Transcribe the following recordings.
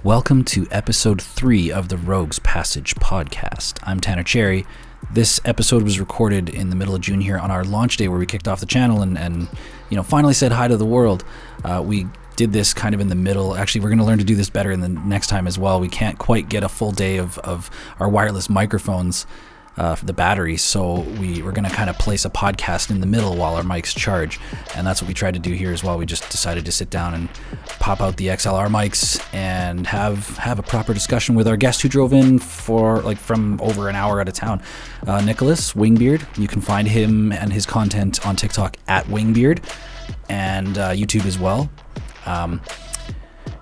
Welcome to episode 3 of the Rogues Passage podcast. I'm Tanner Cherry. This episode was recorded in the middle of June here on our launch day where we kicked off the channel and finally said hi to the world. We did this kind of in the middle. Actually, we're going to learn to do this better in the next time as well. We can't quite get a full day of our wireless microphones for the battery, so we're going to kind of place a podcast in the middle while our mics charge, and that's what we tried to do here as well. We just decided to sit down and pop out the XLR mics and have a proper discussion with our guest who drove in from over an hour out of town, Nicholas Wingbeard. You can find him and his content on TikTok at Wingbeard and YouTube as well.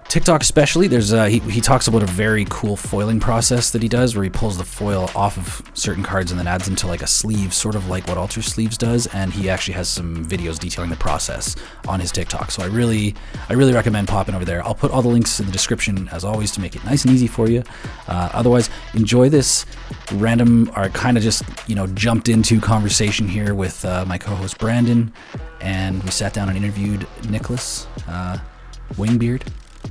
TikTok especially, there's he talks about a very cool foiling process that he does where he pulls the foil off of certain cards and then adds them to like a sleeve, sort of like what Alter Sleeves does, and he actually has some videos detailing the process on his TikTok. So I really recommend popping over there. I'll put all the links in the description as always to make it nice and easy for you. Otherwise, enjoy this random or kind of just jumped into conversation here with my co-host Brandon, and we sat down and interviewed Nicholas Wingbeard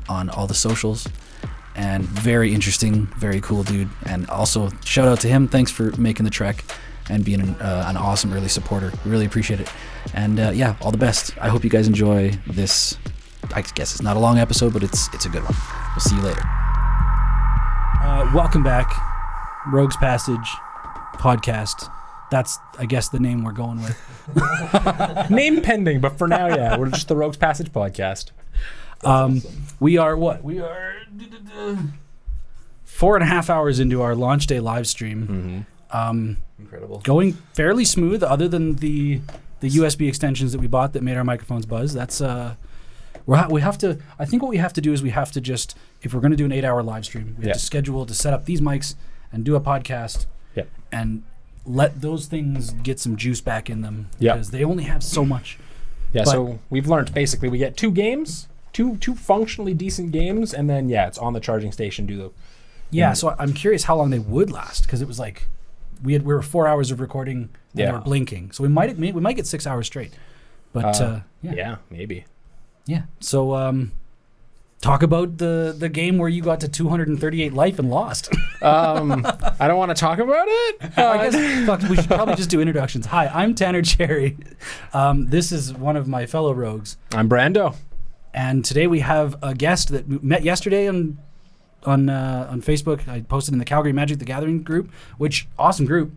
on all the socials, and very interesting, very cool dude. And also shout out to him, thanks for making the trek and being an awesome early supporter. We really appreciate it. And all the best. I hope you guys enjoy this. I guess it's not a long episode, but it's a good one. We'll see you later. Welcome back, Rogues Passage podcast. That's, I guess, the name we're going with. Name pending, but for now, yeah, we're just the Rogues Passage podcast. Awesome. We are 4.5 hours into our launch day live stream. Mm-hmm. Incredible. Going fairly smooth, other than the USB extensions that we bought that made our microphones buzz. That's we have to. I think what we have to do is we have to just, if we're going to do an 8-hour live stream, we have to schedule to set up these mics and do a podcast. Yeah. And let those things get some juice back in them because they only have so much. Yeah. So we've learned basically we get 2 games. Two functionally decent games, and then it's on the charging station. So I'm curious how long they would last, because it was like we were 4 hours of recording and they were blinking, so we might get 6 hours straight. But maybe. Yeah. So talk about the game where you got to 238 life and lost. I don't want to talk about it. I guess we should probably just do introductions. Hi, I'm Tanner Cherry. This is one of my fellow rogues. I'm Brando. And today we have a guest that we met yesterday on Facebook. I posted in the Calgary Magic the Gathering group, which awesome group,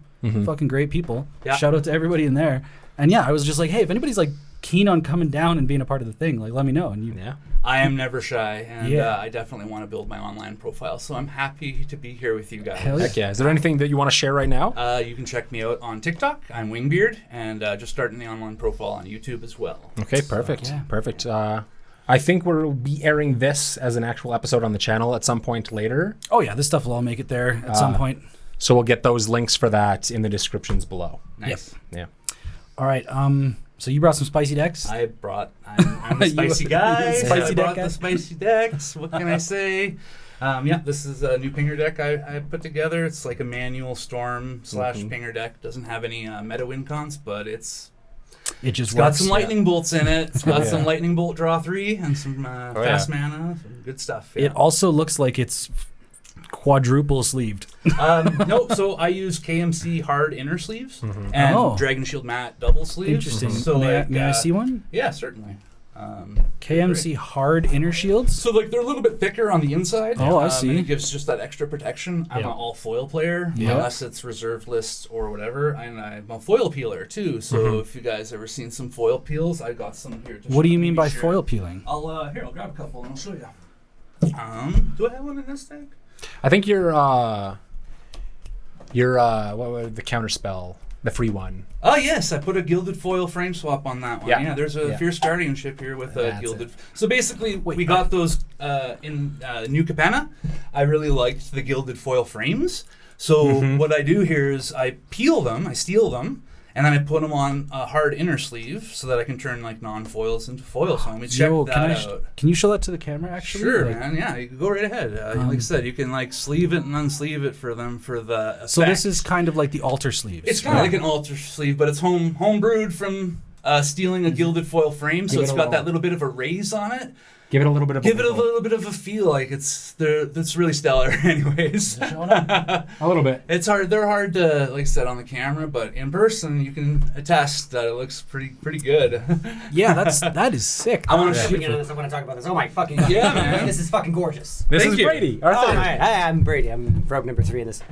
fucking great people. Yeah. Shout out to everybody in there. And I was just like, hey, if anybody's like keen on coming down and being a part of the thing, like let me know. And I am never shy, and I definitely want to build my online profile, so I'm happy to be here with you guys. Hell yeah. Heck yeah. Is there anything that you want to share right now? You can check me out on TikTok. I'm Wingbeard, and just starting the online profile on YouTube as well. Okay, perfect. Perfect. I think we'll be airing this as an actual episode on the channel at some point later. Oh yeah, this stuff will all make it there at some point. So we'll get those links for that in the descriptions below. Nice. Yep. Yeah. All right. So you brought some spicy decks? I'm a spicy guy. I brought the spicy decks. What can I say? This is a new Pinger deck I put together. It's like a manual storm / Pinger deck. Doesn't have any meta win cons, but it's got some lightning bolts in it. It's got some lightning bolt draw 3 and some fast mana. Some good stuff. Yeah. It also looks like it's quadruple sleeved. No, so I use KMC hard inner sleeves and Dragon Shield matte double sleeves. Interesting. So may I see one? Yeah, certainly. KMC hard inner shields? So they're a little bit thicker on the inside. Oh, I see. And it gives just that extra protection. I'm an all foil player, unless it's reserved list or whatever. And I'm a foil peeler too. So if you guys ever seen some foil peels, I got some here. What do you mean by foil peeling? I'll grab a couple and I'll show you. Do I have one in this deck? I think you're the counter spell, the free one. Oh yes, I put a gilded foil frame swap on that one. Yeah, there's a Fierce Guardianship here with a gilded. So basically, we got those in New Capenna. I really liked the gilded foil frames. So what I do here is I peel them, I steal them, and then I put them on a hard inner sleeve so that I can turn like non-foils into foils. So let me check that out. Can you show that to the camera actually? Sure, man. Yeah, you can go right ahead. Like I said, you can like sleeve it and unsleeve it for them for the effect. So this is kind of like the altar sleeves. It's kind of like an altar sleeve, but it's home brewed from stealing a gilded foil frame. So it's got that little bit of a raise on it. Give it a little bit of a feel like it's really stellar. Anyways, a little bit. It's hard. They're hard to, like I said, on the camera, but in person you can attest that it looks pretty good. Yeah, that is sick. I want to talk about this. Oh my fucking god! Yeah, man, this is fucking gorgeous. This is Brady. Hi, I'm Brady. I'm rogue number 3 in this.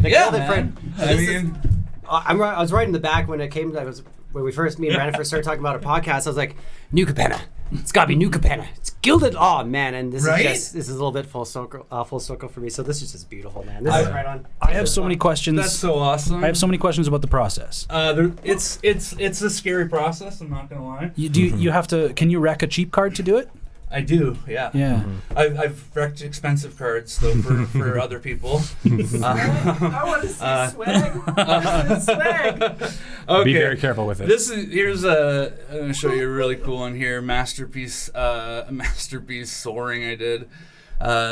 I was right in the back when it came. When me and Brandon first started talking about a podcast. I was like, New Capenna. It's got to be New Capenna. It's gilded. Oh man, and this is a little bit full circle for me. So this is just beautiful, man. This is right on. I have so many questions. That's so awesome. I have so many questions about the process. It's a scary process. I'm not gonna lie. You have to? Can you wreck a cheap card to do it? I do, yeah. Yeah. I've wrecked expensive cards though for other people. I want to see swag. Okay. Be very careful with it. I'm gonna show you a really cool one here. Masterpiece soaring I did.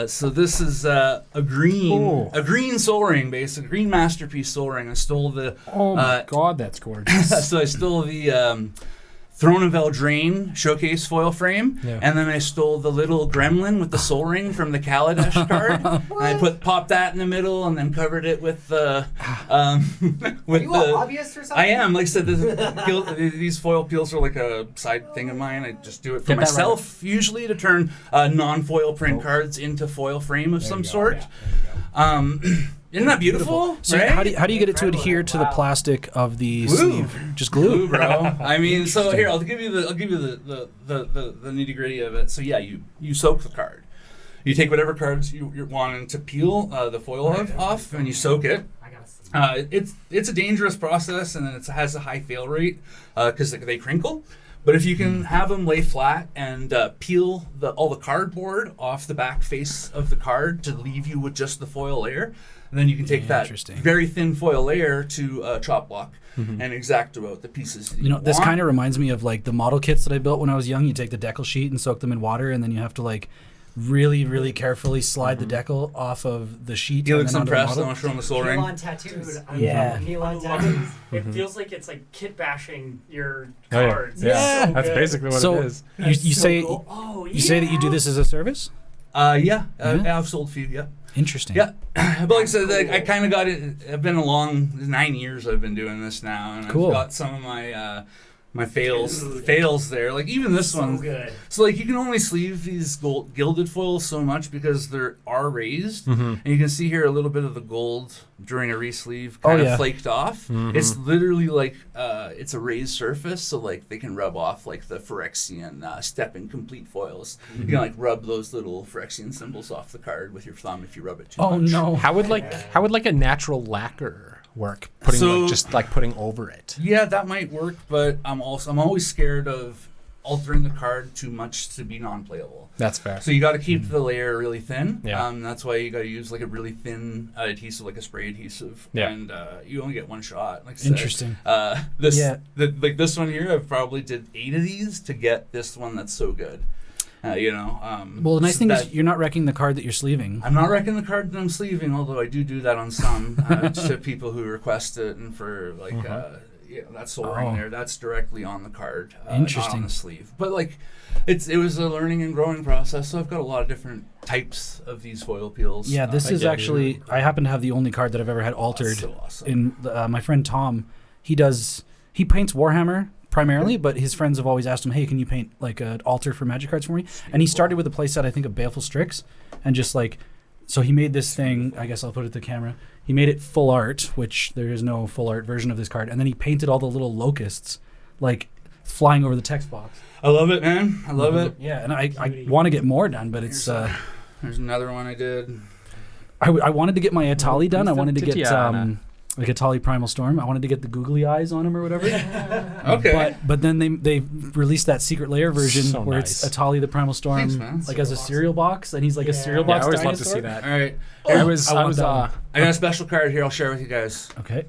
So this is a green soaring, basically green masterpiece soaring. I stole the. Oh my god, that's gorgeous. So I stole the. Throne of Eldraine showcase foil frame, and then I stole the little gremlin with the soul ring from the Kaladesh card, and I popped that in the middle, and then covered it with the. Are you a hobbyist or something? I am. Like I said, these foil peels are like a side thing of mine. I just do it for myself usually to turn non-foil print cards into foil frame of some sort. Isn't that beautiful? So right? how do you get it to adhere to the plastic of the sleeve? Just glue, bro. I mean, so here I'll give you the nitty gritty of it. So yeah, you soak the card. You take whatever cards you're wanting to peel the foil off, and you soak it. It's a dangerous process, and it has a high fail rate because they crinkle. But if you can have them lay flat and peel all the cardboard off the back face of the card to leave you with just the foil layer, and then you can take that very thin foil layer to chop block and exact about the pieces. This kind of reminds me of like the model kits that I built when I was young. You take the decal sheet and soak them in water, and then you have to like really, really carefully slide the decal off of the sheet. He looks impressed. I want to show him the soul ring. Peel-on tattoos. Yeah. Peel-on tattoos. It feels like it's like kit bashing your cards. Yeah. So That's basically what it is. You say that you do this as a service? I've sold a few, yeah. Interesting. Yeah, but like I said, I kind of got it. I've been along 9 years. I've been doing this now, and I've got some of my fails there. Like even this one. Good. So like you can only sleeve these gilded foils so much because they are raised, and you can see here a little bit of the gold during a re-sleeve kind of flaked off. It's literally like it's a raised surface, so like they can rub off like the Phyrexian step incomplete foils. You can like rub those little Phyrexian symbols off the card with your thumb if you rub it too much. Oh no! How would like a natural lacquer work? Putting over it. Yeah, that might work, but I'm always scared of altering the card too much to be non-playable. That's fair. So you got to keep the layer really thin. Yeah. That's why you got to use like a really thin adhesive, like a spray adhesive. Yeah. And you only get one shot. Like I said, interesting. This one here, I've probably did 8 of these to get this one that's so good. Well, the nice thing is you're not wrecking the card that you're sleeving. I'm not wrecking the card that I'm sleeving, although I do that on some to people who request it, and for like that soaring there, that's directly on the card, Interesting. Not on the sleeve. But like, it was a learning and growing process. So I've got a lot of different types of these foil peels. Yeah, this is actually I happen to have the only card that I've ever had altered. So awesome. In my friend Tom, he paints Warhammer primarily, but his friends have always asked him, hey, can you paint like an altar for magic cards for me? And he started with a playset, I think, of Baleful Strix, and just like, so he made this thing, I guess I'll put it to the camera, he made it full art, which there is no full art version of this card, and then he painted all the little locusts, like, flying over the text box. I love it, man. I love it. Yeah, and I want to get more done, but it's... There's another one I did. I wanted to get my Atali done. I wanted to get... like Atali Primal Storm. I wanted to get the googly eyes on him or whatever. Okay. But then they released that secret layer version where it's Atali the Primal Storm, Thanks, like as a cereal box, and he's like a cereal box. I always dinosaur. love to see that. All right. I got a special card here. I'll share with you guys. Okay.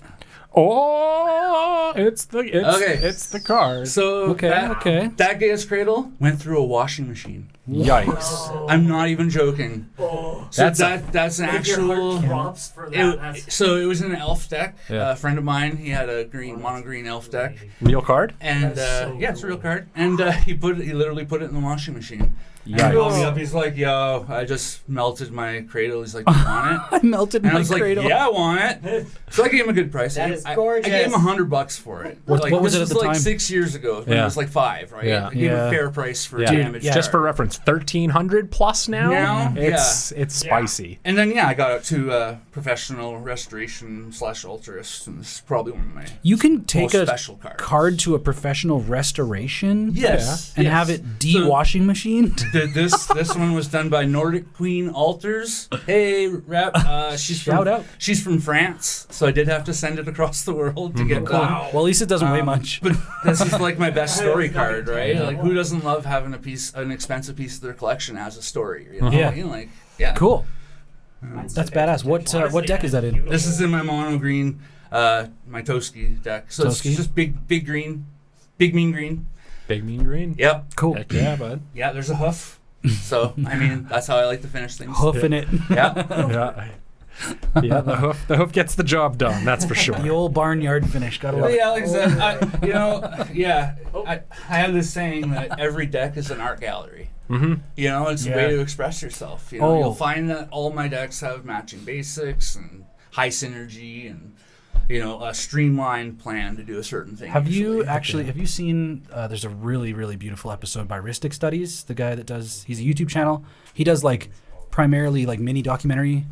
Oh, it's the card. So okay. That Gaia's Cradle went through a washing machine. Yikes! I'm not even joking. Oh, so that's an actual. Props for that. So it was an elf deck. A friend of mine, he had a mono green elf deck. Real card? And it's a real card. And he literally put it in the washing machine. And he called me up. He's like, "Yo, I just melted my cradle." He's like, "Do you want it?" I melted my cradle. I was like, "Yeah, I want it." So I gave him a good price. That is gorgeous. I gave him $100 for it. What was it at the time? This was like 6 years ago when it was like 5, right? Yeah. I gave him a fair price for damage. Just for reference, 1,300 plus now. It's spicy. And then I got it to professional restoration / ultrist, and this is probably one of my take a special cards. Card to a professional restoration. Yes. And have it de-washing machine. This one was done by Nordic Queen Altars. Hey, rep. She's from France, so I did have to send it across the world to get that. Well, at least it doesn't weigh much. But this is like my best story card, right? Like, who doesn't love having an expensive piece of their collection as a story? You know what I mean? Like, cool. That's badass. What deck is that in? This is in my mono green, my Toski deck. So it's just big green, big mean green. Big mean green. Yep. Cool. Heck yeah, bud. Yeah, there's a hoof. So I mean, that's how I like to finish things. Hoofing it. Yeah. Yeah, the hoof gets the job done. That's for sure. The old barnyard finish. Gotta love it. Yeah, like I said, I have this saying that every deck is an art gallery. Mm-hmm. You know, it's a way to express yourself. You know, you'll find that all my decks have matching basics and high synergy and a streamlined plan to do a certain thing. Have you seen, there's a really, really beautiful episode by Ristic Studies, the guy that he's a YouTube channel. He does primarily mini documentary.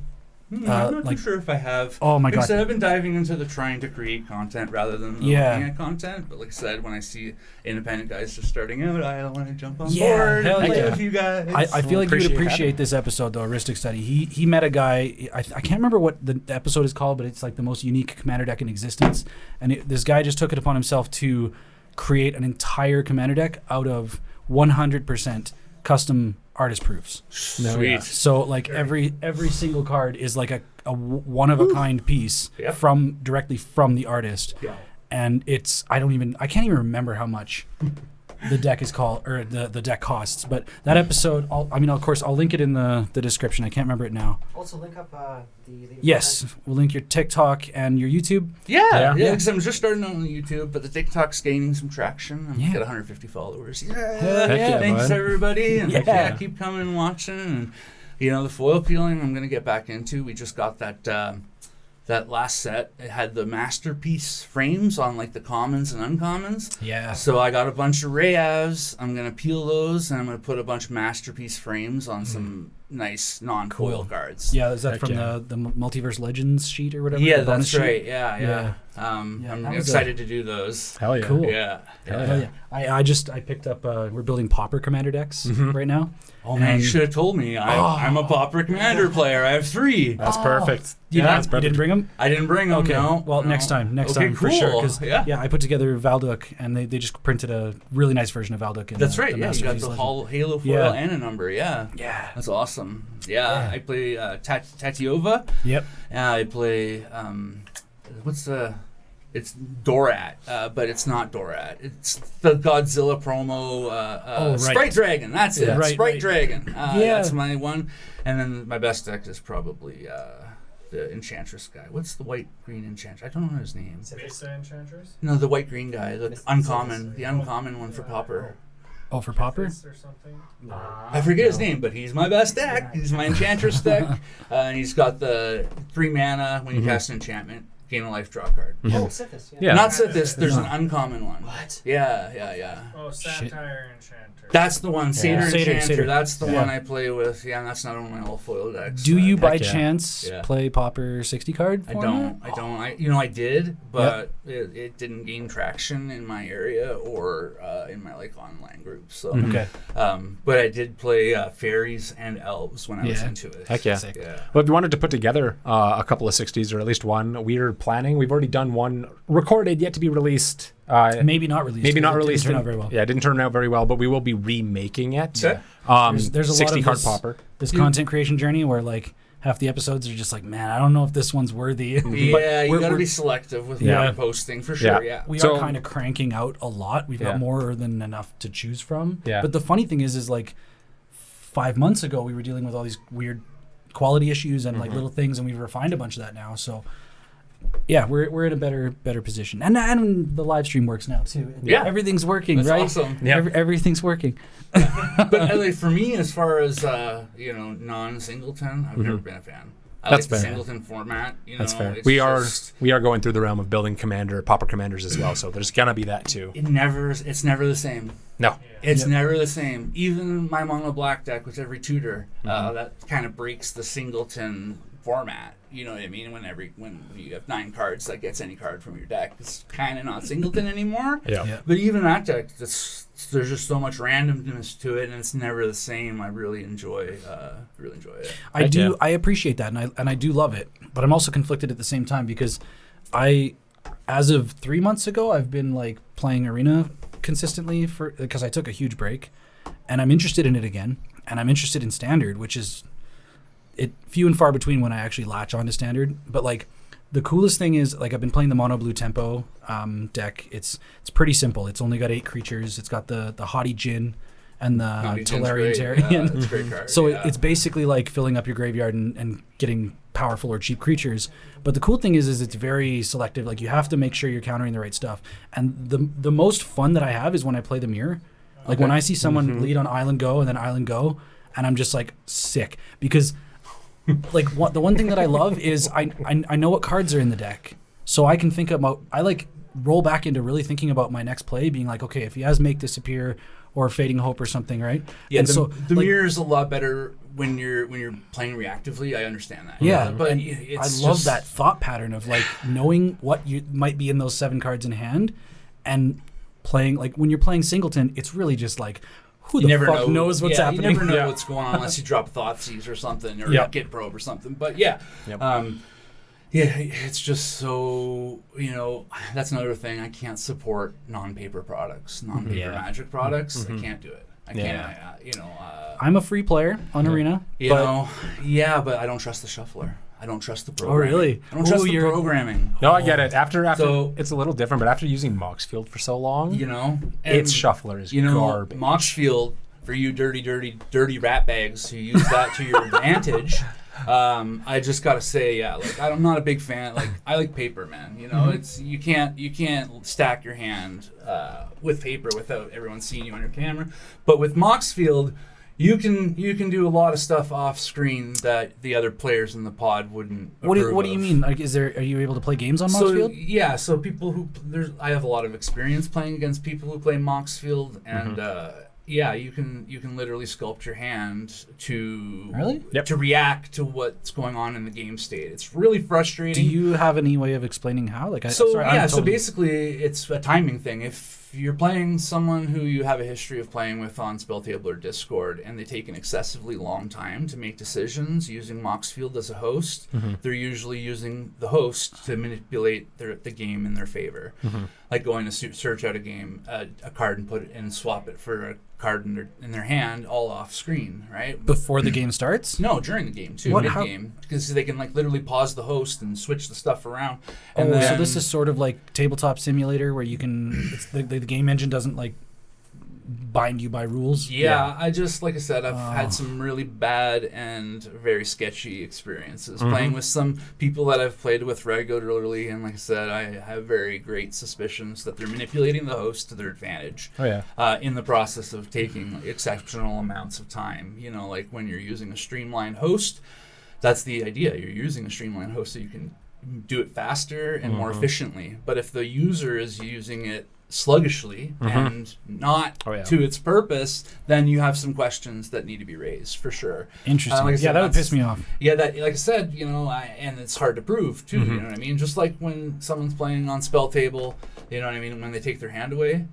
I'm not too sure if I have. Oh my God. Like I said, I've been diving into trying to create content rather than looking at content. But like I said, when I see independent guys just starting out, I want to jump on board and play with you guys. I feel like you would appreciate this episode though, Ristic Study. He met a guy, I can't remember what the episode is called, but it's like the most unique commander deck in existence. And this guy just took it upon himself to create an entire commander deck out of 100% custom artist proofs. Sweet. So every single card is like a one of a kind piece directly from the artist. Yeah. And I can't even remember how much the deck is called or the deck costs. But that episode, of course I'll link it in the description. I can't remember it now. Also link up the Yes, we'll link your TikTok and your YouTube. Yeah. Because I'm just starting on YouTube, but the TikTok's gaining some traction. I'm got 150 followers. Thanks everybody, and keep coming and watching. And the foil peeling I'm gonna get back into. We just got that last set. It had the masterpiece frames on the commons and uncommons. Yeah. So I got a bunch of Rayavs. I'm gonna peel those, and I'm gonna put a bunch of masterpiece frames on some nice non-foil cards. Yeah, is that from the Multiverse Legends sheet or whatever? Yeah, that's right. Yeah. I'm excited to do those. Hell yeah. Cool. Yeah. Hell yeah. I picked up. We're building Pauper Commander decks right now. Oh man, you should have told me. I'm a Pauper Commander player. I have 3. That's perfect. You didn't bring them? I didn't bring them. Okay. No. Well, next time for sure. Because I put together Valduk, and they just printed a really nice version of Valduk. That's right. Yeah, you got the Halo foil and a number. Yeah. That's awesome. Yeah. I play Tatiova. Yep. I play it's Dorat, but it's not Dorat. It's the Godzilla promo Sprite Dragon. That's it. Right, Sprite Dragon. That's my one. And then my best deck is probably the Enchantress guy. What's the white-green Enchantress? I don't know his name. Vista Enchantress? No, the white-green guy. The uncommon. The uncommon one for Pauper. Oh, for Pauper? Or something? I forget his name, but he's my best deck. He's my Enchantress deck. And he's got the 3 mana when you cast an enchantment. Gain a life, draw a card. Oh, Sithis. Not Sithis. There's an uncommon one. What? Yeah. Oh, Satire Enchanter. That's the one. Satyr Enchanter. Satyr. That's the one I play with. Yeah, and that's not on my all foil decks. Do you by chance play Pauper 60 card format? I don't. I did, but it didn't gain traction in my area or in my online groups. So, but I did play fairies and elves when I was into it. Heck yeah. Well, if you wanted to put together a couple of 60s or at least one, we're planning. We've already done one recorded, yet to be released. Maybe not released. Maybe not released. Didn't turn out very well. Yeah, it didn't turn out very well, but we will be remaking it. Yeah. There's a 60 lot card of Pauper. This content creation journey where half the episodes are just man, I don't know if this one's worthy. Yeah, you got to be selective with what you're posting for sure. Yeah. We are kind of cranking out a lot. We've got more than enough to choose from. Yeah. But the funny thing is 5 months ago we were dealing with all these weird quality issues and little things, and we've refined a bunch of that now. So yeah, we're in a better position, and the live stream works now too. Yeah, everything's working. That's right? awesome. Yeah, everything's working. But like, for me, as far as non-singleton, I've never been a fan. I That's like the fair. singleton format. That's fair. We are going through the realm of building pauper commanders as well, so there's gonna be that too. It's never the same. No, it's never the same. Even my mono black deck with every tutor, that kind of breaks the singleton format. You know what I mean? When you have 9 cards that gets any card from your deck, it's kind of not singleton anymore. Yeah. But even that deck, there's just so much randomness to it, and it's never the same. I really enjoy it. I appreciate that, and I do love it. But I'm also conflicted at the same time because as of 3 months ago, I've been like playing Arena consistently because I took a huge break, and I'm interested in it again, and I'm interested in Standard, which is few and far between when I actually latch onto Standard. But like the coolest thing is like I've been playing the mono blue tempo deck. It's pretty simple. It's only got 8 creatures. It's got the Haughty Djinn and the Tolarian Tarian. It's a great card. So it's basically like filling up your graveyard and getting powerful or cheap creatures. But the cool thing is it's very selective. Like you have to make sure you're countering the right stuff. And the most fun that I have is when I play the mirror. Like when I see someone lead on Island Go and then Island Go, and I'm just like sick because like the one thing that I love is I know what cards are in the deck, so I can think about. I like roll back into really thinking about my next play, being like, okay, if he has Make Disappear or Fading Hope or something, right? Yeah, and the mirror is a lot better when you're playing reactively. I understand that. Yeah, but I love that thought pattern of like knowing what you might be in those 7 cards in hand, and playing like when you're playing singleton, it's really just like. Who the fuck knows what's happening? You never know what's going on unless you drop Thoughtseize or something or Git Probe or something. But it's just so, that's another thing. I can't support non-paper products, non-paper Magic products. I can't do it. I can't, I'm a free player on Arena. But I don't trust the shuffler. I don't trust the programming. Oh, really? I don't trust the programming. No, I get it. After it's a little different, but after using Moxfield for so long, its shuffler is garbage. Moxfield, for you dirty rat bags who use that to your advantage, I just gotta say, I'm not a big fan. Like, I like paper, man. It's you can't stack your hand with paper without everyone seeing you on your camera. But with Moxfield, you can do a lot of stuff off screen that the other players in the pod wouldn't. What do you mean? Like, are you able to play games on Moxfield? So people I have a lot of experience playing against people who play Moxfield, and you can literally sculpt your hand to to react to what's going on in the game state. It's really frustrating. Do you have any way of explaining how? So basically it's a timing thing. If you're playing someone who you have a history of playing with on Spell Table or Discord, and they take an excessively long time to make decisions using Moxfield as a host, they're usually using the host to manipulate the game in their favor. Like going to search out a card and put it and swap it for a card in their hand, all off screen, right? Before the game starts? No, during the game too, mid-game, because they can like literally pause the host and switch the stuff around. And so this is sort of like Tabletop Simulator where you can the game engine doesn't like bind you by rules. I just, like I said, I've had some really bad and very sketchy experiences playing with some people that I've played with regularly, and like I said, I have very great suspicions that they're manipulating the host to their advantage. In the process of taking exceptional amounts of time. Like when you're using a streamlined host, that's the idea. You're using a streamlined host so you can do it faster and more efficiently. But if the user is using it sluggishly and not to its purpose, then you have some questions that need to be raised for sure. Interesting. That would piss me off. That, like I said, and it's hard to prove too. You know what I mean? Just like when someone's playing on Spell Table, you know what I mean? When they take their hand away,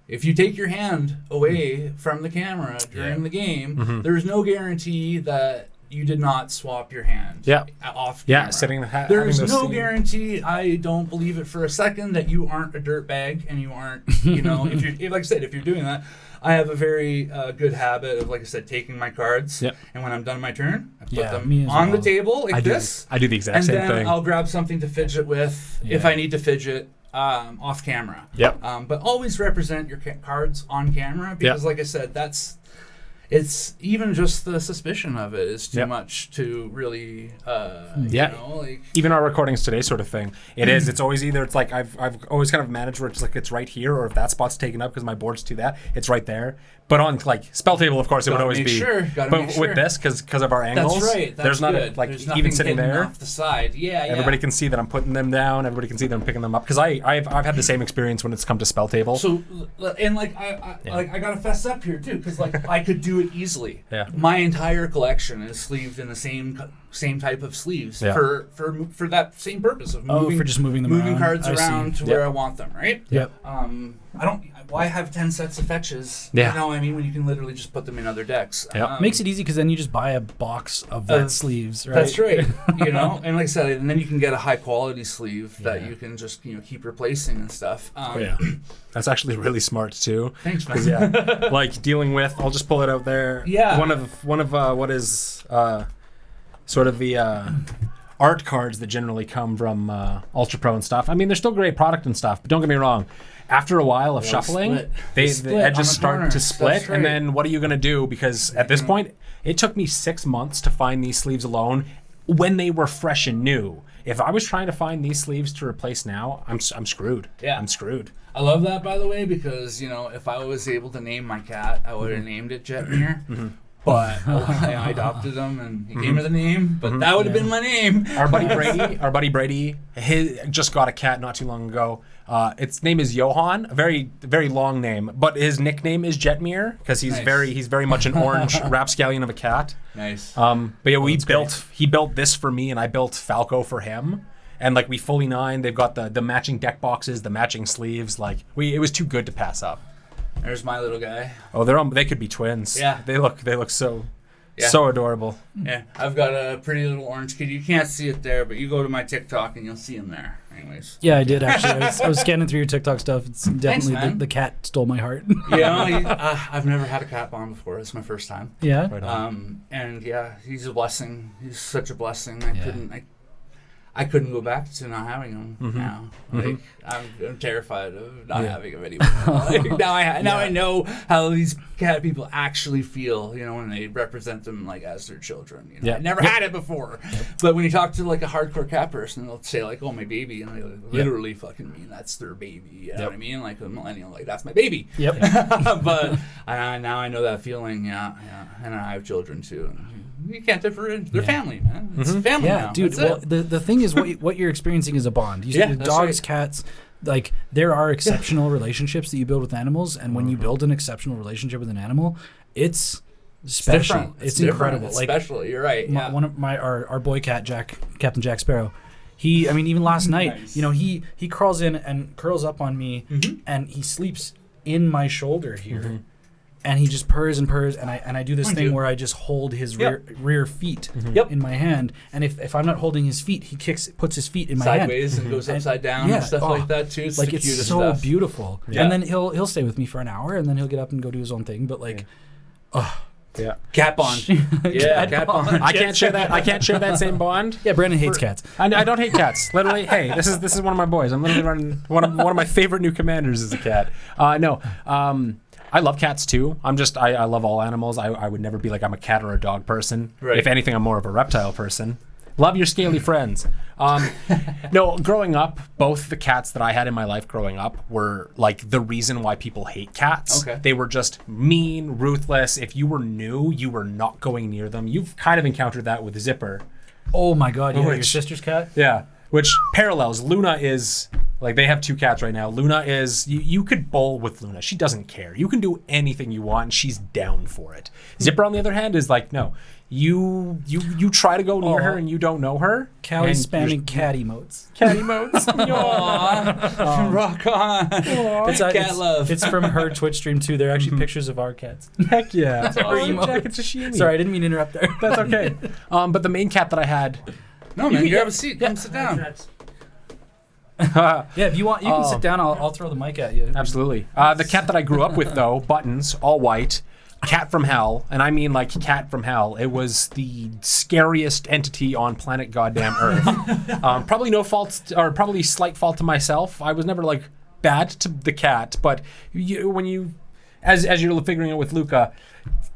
if you take your hand away from the camera during the game, there's no guarantee that you did not swap your hand off camera. Sitting there is no guarantee. I don't believe it for a second that you aren't a dirtbag and you aren't, if like I said, if you're doing that, I have a very good habit of, like I said, taking my cards, and when I'm done my turn, I put them on the table like this. I do the exact same thing. And then I'll grab something to fidget with if I need to fidget off camera. But always represent your cards on camera because, like I said, it's even just the suspicion of it is too much to really, even our recordings today sort of thing. It is. It's always either it's like I've always kind of managed where it's like it's right here, or if that spot's taken up because my board's to that, it's right there. But on like spell table, of course, it would always be. But with this, because of our angles, that's right. There's not there's even sitting there off the side. Everybody can see that I'm putting them down. Everybody can see that I'm picking them up. Because I've had the same experience when it's come to spell table. So and I gotta fess up here too, because like I could do it easily. Yeah. My entire collection is sleeved in the same type of sleeves for that same purpose of moving, for just moving around. Cards around to where I want them. Right. Yep. Why have 10 sets of fetches? Yeah. You know what I mean? When you can literally just put them in other decks. Yep. Makes it easy because then you just buy a box of that sleeves, right? That's right. And like I said, and then you can get a high quality sleeve that you can just keep replacing and stuff. That's actually really smart too. Thanks, man. Like dealing with, I'll just pull it out there. Yeah. One of what is sort of the art cards that generally come from Ultra Pro and stuff. I mean, they're still great product and stuff, but don't get me wrong. After a while of shuffling, the edges start to split, and then what are you going to do? Because at this point, it took me 6 months to find these sleeves alone when they were fresh and new. If I was trying to find these sleeves to replace now, I'm screwed. Yeah. I'm screwed. I love that, by the way, because, if I was able to name my cat, I would have named it Jetmir. But I adopted him, and he gave me the name. But that would have been my name. Our buddy Brady, he just got a cat not too long ago. Its name is Johan, a very very long name, but his nickname is Jetmir because he's very much an orange rapscallion of a cat. Nice. But yeah, he built this for me, and I built Falco for him. And like we fully nine, they've got the matching deck boxes, the matching sleeves. Like it was too good to pass up. There's my little guy. Oh, they could be twins. Yeah. They look so adorable. Yeah, I've got a pretty little orange kid. You can't see it there, but you go to my TikTok and you'll see him there. Anyways. Yeah, I did actually. I was scanning through your TikTok stuff. It's definitely the cat stole my heart. I've never had a cat bomb before. It's my first time. Yeah. Right and yeah, he's a blessing. He's such a blessing. I couldn't go back to not having him now. Like I'm terrified of not having him anymore. Now I know how these cat people actually feel, when they represent them like as their children. I never had it before. But when you talk to like a hardcore cat person, they'll say like, "Oh, my baby," and they literally fucking mean that's their baby. You know what I mean? Like a millennial, like that's my baby. Yep. But now I know that feeling. Yeah. And I have children too. You can't differentiate. They're family, man. It's family now. Dude. Well, the thing is, what you're experiencing is a bond. You see, dogs, cats, like there are exceptional relationships that you build with animals, and when you build an exceptional relationship with an animal, it's special. It's incredible. It's special. You're right. One of our boy cat, Captain Jack Sparrow. Even last night, he crawls in and curls up on me, and he sleeps in my shoulder here. And he just purrs and purrs, and I do this thing where I just hold his rear feet in my hand, and if I'm not holding his feet, he puts his feet in my hand sideways and goes upside down and stuff like that too. It's like the it's cutest so stuff. beautiful. And then he'll stay with me for an hour, and then he'll get up and go do his own thing. But cat bond. Cat bond. I can't share that. I can't share that same bond. Yeah, Brandon hates cats. I don't hate cats. Literally, hey, this is one of my boys. I'm literally running one of my favorite new commanders is a cat. I love cats too. I love all animals. I would never be like I'm a cat or a dog person. Right. If anything, I'm more of a reptile person. Love your scaly friends. No, growing up, both the cats that I had in my life growing up were like the reason why people hate cats. Okay. They were just mean, ruthless. If you were new, you were not going near them. You've kind of encountered that with Zipper. Oh my God, your sister's cat? Yeah. Which parallels. Luna is, like, they have two cats right now. Luna is, you could bowl with Luna. She doesn't care. You can do anything you want, and she's down for it. Zipper, on the other hand, is like, no. You try to go near her, and you don't know her. Callie's spamming cat emotes. Cat emotes. Rock on. Cat love. It's from her Twitch stream, too. They're actually pictures of our cats. Heck yeah. Jacket sashimi. Sorry, I didn't mean to interrupt there. That's okay. But the main cat that I had... No, man, you have a seat. Come sit down. If you want, you can sit down. I'll throw the mic at you. Absolutely. The cat that I grew up with, though, Buttons, all white, cat from hell, and I mean like cat from hell. It was the scariest entity on planet goddamn Earth. Probably no fault, or probably slight fault to myself. I was never like bad to the cat, but when you... as you're figuring out with Luca,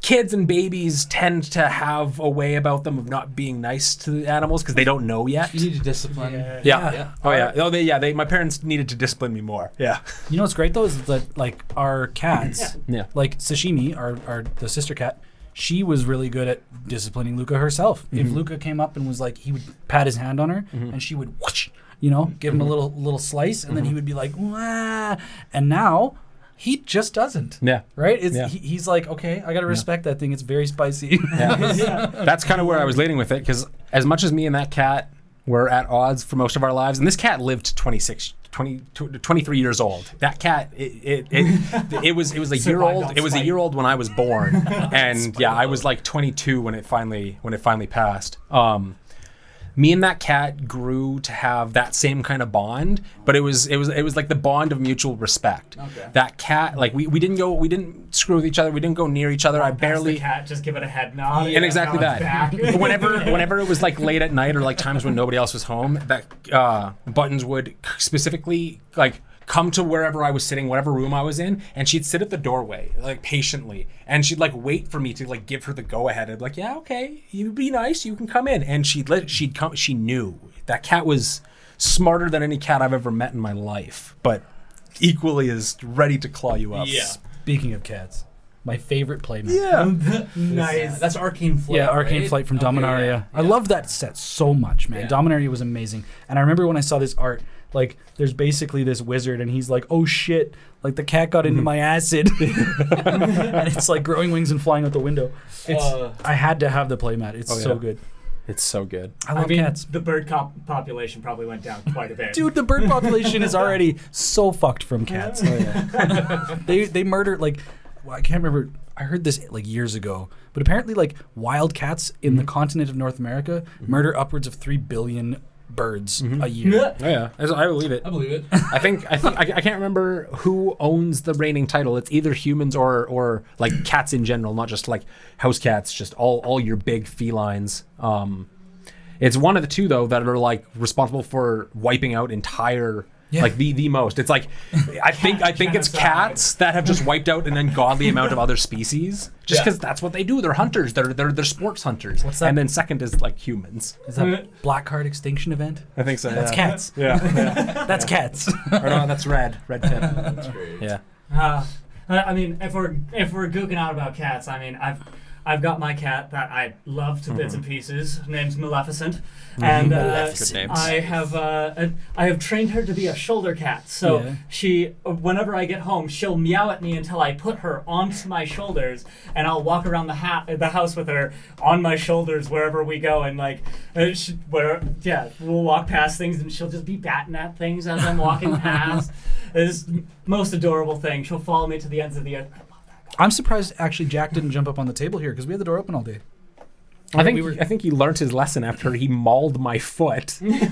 kids and babies tend to have a way about them of not being nice to the animals because they don't know yet. You need to discipline. Yeah. Oh yeah. Oh, my parents needed to discipline me more. Yeah. You know what's great though is that like our cats, like Sashimi, our the sister cat, she was really good at disciplining Luca herself. Mm-hmm. If Luca came up and was like, he would pat his hand on her, and she would whoosh, give him a little slice, and then he would be like, wah. And now he just doesn't. Yeah. Right? He's like, okay, I got to respect that thing. It's very spicy. Yeah. That's kind of where I was leading with it, because as much as me and that cat were at odds for most of our lives, and this cat lived to 23 years old. That cat, it was a year old. It was a year old when I was born, and I was like 22 when it finally passed. Me and that cat grew to have that same kind of bond, but it was like the bond of mutual respect. Okay. That cat, like we didn't screw with each other. We didn't go near each other. I barely. The cat, just give it a head nod. And exactly that. whenever it was like late at night or like times when nobody else was home, that Buttons would specifically like come to wherever I was sitting, whatever room I was in, and she'd sit at the doorway, like patiently, and she'd like wait for me to like give her the go ahead. I'd be like, yeah, okay, you be nice, you can come in, and she'd come. She knew that cat was smarter than any cat I've ever met in my life, but equally as ready to claw you up. Yeah. Speaking of cats, my favorite playmate. Yeah, nice. That's Arcane Flight. Yeah, Arcane right? Flight from Dominaria. Yeah. I love that set so much, man. Yeah. Dominaria was amazing, and I remember when I saw this art. Like, there's basically this wizard, and he's like, oh shit, like the cat got into my acid. And it's like growing wings and flying out the window. I had to have the playmat. It's so good. It's so good. I love cats. The bird population probably went down quite a bit. Dude, the bird population is already so fucked from cats. They murder, like, well, I can't remember. I heard this like years ago, but apparently like wild cats in the continent of North America murder upwards of 3 billion birds a year. Oh yeah, I believe it. I believe it. I can't remember who owns the reigning title. It's either humans or like cats in general, not just like house cats, just all your big felines. It's one of the two though that are like responsible for wiping out entire like the most. It's like I think it's cats that have just wiped out an ungodly amount of other species just because that's what they do. They're hunters. They're sports hunters. What's that? And then second is like humans. Is that Black Card Extinction Event? I think so. That's cats. Yeah. That's cats. Or no, that's red tip. That's great. Yeah. I mean, if we're gooking out about cats, I mean, I've got my cat that I love to bits and pieces. Her name's Maleficent, and I have trained her to be a shoulder cat. So she, whenever I get home, she'll meow at me until I put her onto my shoulders, and I'll walk around the house with her on my shoulders wherever we go, and like, we'll walk past things, and she'll just be batting at things as I'm walking past. It's the most adorable thing. She'll follow me to the ends of the earth. I'm surprised actually Jack didn't jump up on the table here because we had the door open all day. I think he learned his lesson after he mauled my foot. It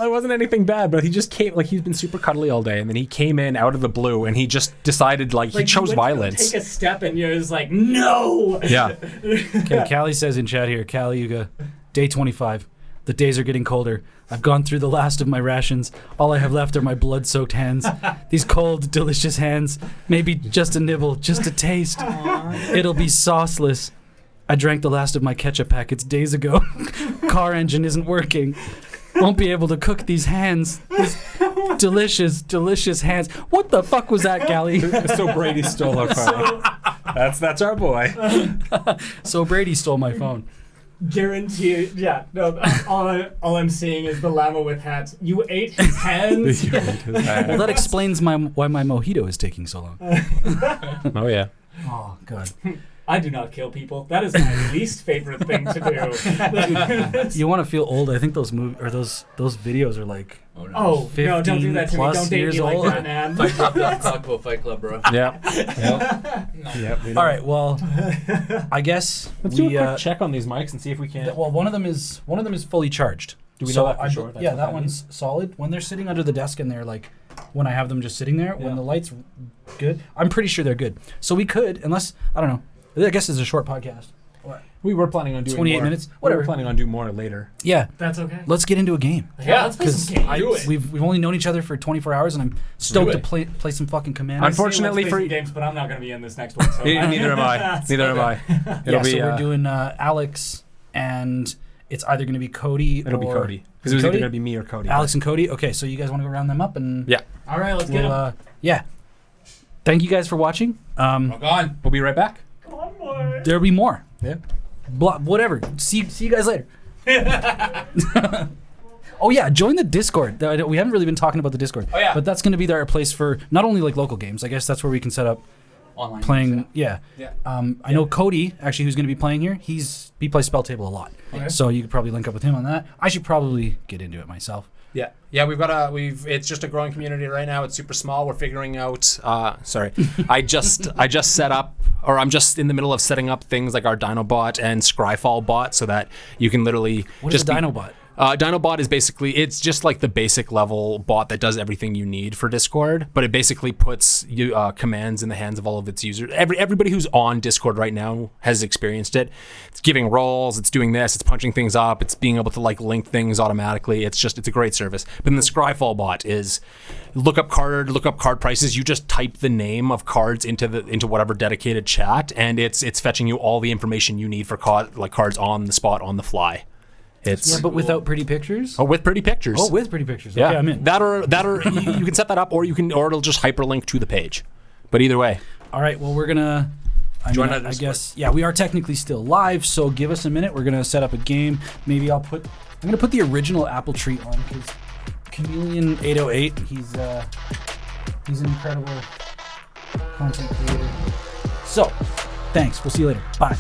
wasn't anything bad, but he just came, like, he's been super cuddly all day, and then he came in out of the blue and he just decided like he chose violence. Take a step and you're just like, no. Yeah. Okay, Callie says in chat here, Callie Yuga, day 25. The days are getting colder. I've gone through the last of my rations. All I have left are my blood-soaked hands. These cold, delicious hands. Maybe just a nibble, just a taste. It'll be sauceless. I drank the last of my ketchup packets days ago. Car engine isn't working. Won't be able to cook these hands. These delicious, delicious hands. What the fuck was that, Callie? So Brady stole our phone. That's our boy. So Brady stole my phone. Guarantee, all I'm seeing is the llama with hats. You ate his hands. Well, that explains why my mojito is taking so long. Oh yeah. Oh god. I do not kill people. That is my least favorite thing to do. You want to feel old? I think those videos are like. Oh no! Don't do that to me. Don't date me like that, man. Fight Club. Talk about Fight Club, bro. Yeah. All right. Well, I guess let's do a quick check on these mics and see if we can. Well, one of them is fully charged. Do we know that for sure? That one's solid. When they're sitting under the desk and they're like, when I have them just sitting there, when the light's good, I'm pretty sure they're good. So we could, unless I don't know. I guess it's a short podcast. We were planning on doing 28 more. minutes? We Whatever. were planning on doing more later. Yeah. That's okay. Let's get into a game. Yeah, let's play some games. Do it. We've only known each other for 24 hours, and I'm stoked to play some fucking Command. Unfortunately let's for play some games, but I'm not going to be in this next one. So neither am I. Neither am I. It'll be. So we're doing Alex, and it's either going to be Cody. It'll be Cody because Is it was it either Cody? going to be me or Cody. Alex and Cody. Okay, so you guys want to go round them up and Yeah. all right, let's get them. yeah. Thank you guys for watching. Rock on. We'll be right back. Come on, boy. There'll be more. Yeah. Whatever. See you guys later. Oh yeah, join the Discord. We haven't really been talking about the Discord. Oh, yeah. But that's going to be our place for not only like local games. I guess that's where we can set up Online. playing. Yeah. Yeah. I know Cody actually, who's going to be playing here. He plays Spell Table a lot. Okay. So you could probably link up with him on that. I should probably get into it myself. Yeah, it's just a growing community right now. It's super small. We're figuring out. Sorry, I just set up, or I'm just in the middle of setting up things like our Dinobot and Scryfall bot, so that you can literally What is a Dinobot? Dinobot is basically, it's just like the basic level bot that does everything you need for Discord, but it basically puts you commands in the hands of all of its users. Everybody who's on Discord right now has experienced it. It's giving roles, it's doing this, it's punching things up, it's being able to like link things automatically. It's a great service. But then the Scryfall bot is look up card prices. You just type the name of cards into whatever dedicated chat, and it's fetching you all the information you need for cards on the spot on the fly. Yeah, but without pretty pictures. Oh, with pretty pictures. Oh, with pretty pictures. Yeah, Okay, I'm in. That or you can set that up, or it'll just hyperlink to the page. But either way, All right. Well, we're gonna. Join our I Discord. guess. Yeah, we are technically still live, so give us a minute. We're gonna set up a game. Maybe I'm gonna put the original Apple Tree on because Chameleon 808. He's an incredible content creator. So, thanks. We'll see you later. Bye.